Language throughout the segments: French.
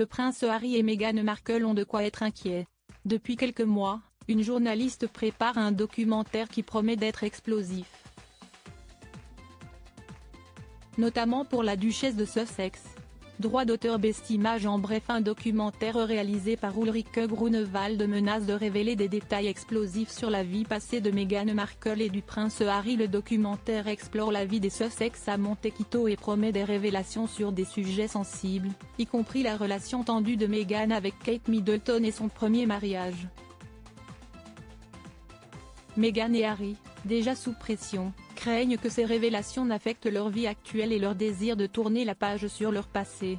le prince Harry et Meghan Markle ont de quoi être inquiets. Depuis quelques mois, une journaliste prépare un documentaire qui promet d'être explosif. Notamment pour la duchesse de Sussex. Droit d'auteur Bestimage. En bref, un documentaire réalisé par Ulrike Grunewald menace de révéler des détails explosifs sur la vie passée de Meghan Markle et du prince Harry. Le documentaire explore la vie des Sussex à Montecito et promet des révélations sur des sujets sensibles, y compris la relation tendue de Meghan avec Kate Middleton et son premier mariage. Meghan et Harry, déjà sous pression, craignent que ces révélations n'affectent leur vie actuelle et leur désir de tourner la page sur leur passé.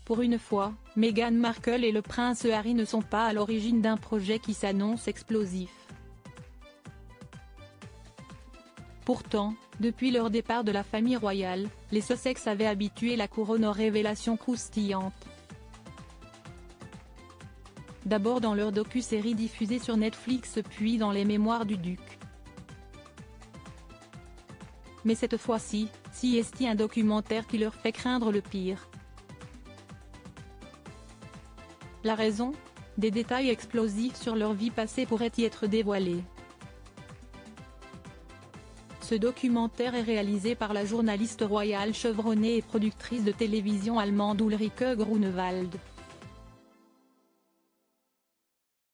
Pour une fois, Meghan Markle et le prince Harry ne sont pas à l'origine d'un projet qui s'annonce explosif. Pourtant, depuis leur départ de la famille royale, les Sussex avaient habitué la couronne aux révélations croustillantes. D'abord dans leur docu-série diffusée sur Netflix puis dans les mémoires du duc. Mais cette fois-ci, est un documentaire qui leur fait craindre le pire. La raison ? Des détails explosifs sur leur vie passée pourraient y être dévoilés. Ce documentaire est réalisé par la journaliste royale chevronnée et productrice de télévision allemande Ulrike Grunewald.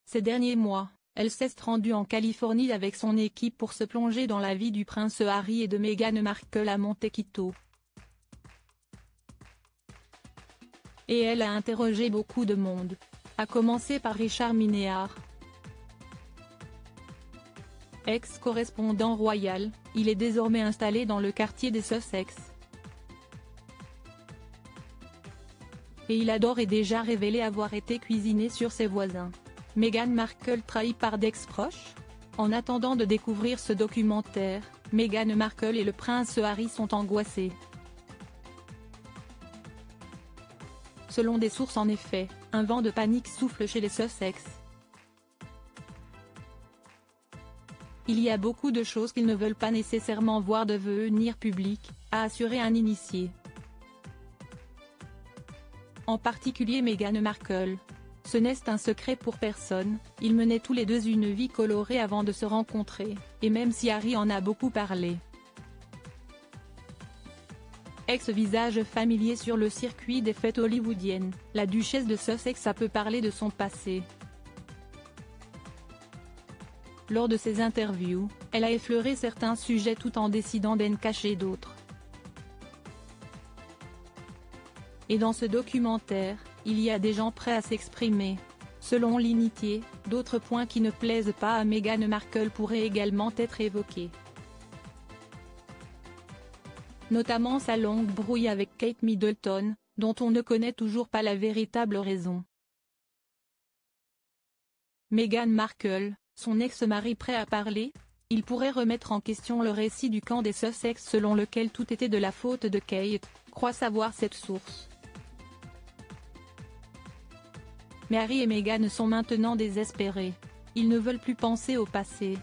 Ces derniers mois, elle s'est rendue en Californie avec son équipe pour se plonger dans la vie du prince Harry et de Meghan Markle à Montecito. Et elle a interrogé beaucoup de monde. À commencer par Richard Minéar. Ex-correspondant royal, il est désormais installé dans le quartier des Sussex. Et il adore et déjà révélé avoir été cuisiné sur ses voisins. Meghan Markle trahie par d'ex-proches ? En attendant de découvrir ce documentaire, Meghan Markle et le prince Harry sont angoissés. Selon des sources en effet, un vent de panique souffle chez les Sussex. Il y a beaucoup de choses qu'ils ne veulent pas nécessairement voir devenir publiques, a assuré un initié. En particulier Meghan Markle. Ce n'est un secret pour personne, ils menaient tous les deux une vie colorée avant de se rencontrer, et même si Harry en a beaucoup parlé. Ex-visage familier sur le circuit des fêtes hollywoodiennes, la duchesse de Sussex a peu parlé de son passé. Lors de ses interviews, elle a effleuré certains sujets tout en décidant d'en cacher d'autres. Et dans ce documentaire, il y a des gens prêts à s'exprimer. Selon l'initié, d'autres points qui ne plaisent pas à Meghan Markle pourraient également être évoqués. Notamment sa longue brouille avec Kate Middleton, dont on ne connaît toujours pas la véritable raison. Meghan Markle, son ex-mari prêt à parler ? Il pourrait remettre en question le récit du camp des Sussex selon lequel tout était de la faute de Kate, croit savoir cette source. Mais Harry et Meghan sont maintenant désespérés. Ils ne veulent plus penser au passé.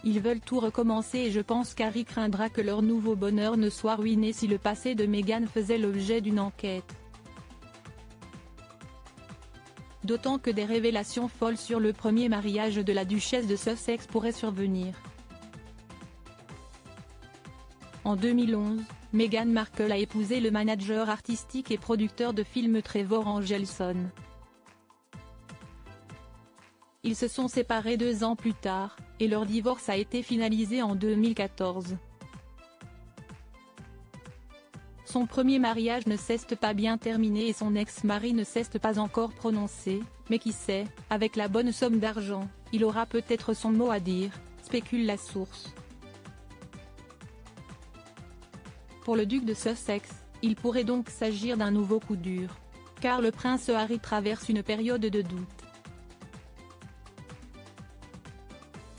Ils veulent tout recommencer et je pense qu'Harry craindra que leur nouveau bonheur ne soit ruiné si le passé de Meghan faisait l'objet d'une enquête. D'autant que des révélations folles sur le premier mariage de la duchesse de Sussex pourraient survenir. En 2011, Meghan Markle a épousé le manager artistique et producteur de films Trevor Angelson. Ils se sont séparés 2 ans plus tard, et leur divorce a été finalisé en 2014. Son premier mariage ne s'est pas bien terminé et son ex-mari ne s'est pas encore prononcé, mais qui sait, avec la bonne somme d'argent, il aura peut-être son mot à dire, spécule la source. Pour le duc de Sussex, il pourrait donc s'agir d'un nouveau coup dur. Car le prince Harry traverse une période de doute.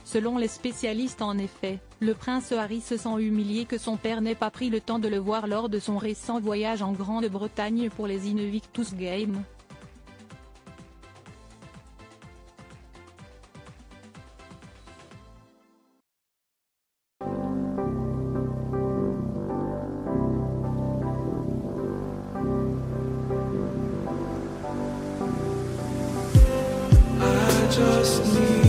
Selon les spécialistes en effet, le prince Harry se sent humilié que son père n'ait pas pris le temps de le voir lors de son récent voyage en Grande-Bretagne pour les Invictus Games. just me.